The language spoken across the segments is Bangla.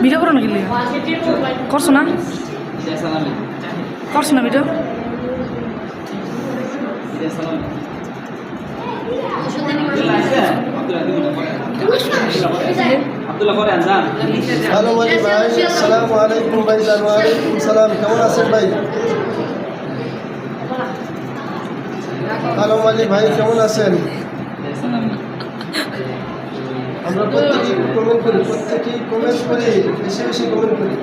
ভিডিও করো না গেলে করছো না করছো না ভিডিও হ্যালো মালি ভাই, আসসালামু আলাইকুম ভাই। ওয়ালাইকুম সালাম, কেমন আছেন ভাই? হ্যালো মালি ভাই, কেমন আছেন? আমরা প্রত্যেকেই কমেন্ট করি, বেশি বেশি কমেন্ট করি।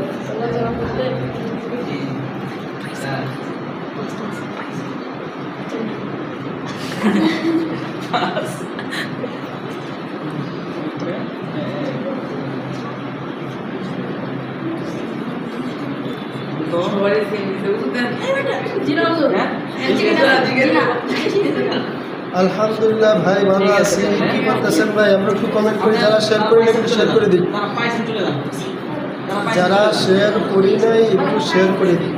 আলহামদুলিল্লাহ ভাই, ভালো আছি। কি করতেছেন ভাই? আমরা একটু কমেন্ট করি, যারা শেয়ার করি না একটু শেয়ার করে দিই। যারা শেয়ার করি নাই একটু শেয়ার করে দিই।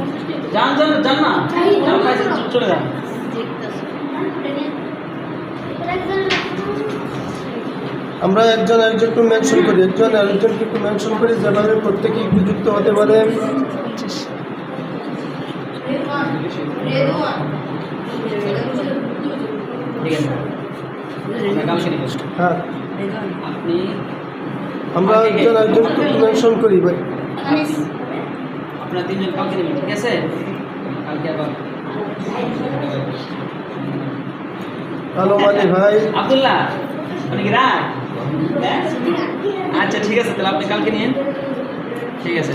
আমরা একজন আরেকজনকে মেনশন করি, একজন আরেকজনকে একটু মেনশন করি, যেভাবে প্রত্যেকেই একটু যুক্ত হতে পারে। হ্যাঁ, আমরা একজন আরেকজনকে একটু মেনশন করি ভাই। আপনারা তিনজন কালকে নেবেন, ঠিক আছে? কালকে আবার হ্যালো মালি ভাই। আব্দুল্লাহ মানে কি রাত? আচ্ছা ঠিক আছে, তাহলে আপনি কালকে নিন, ঠিক আছে।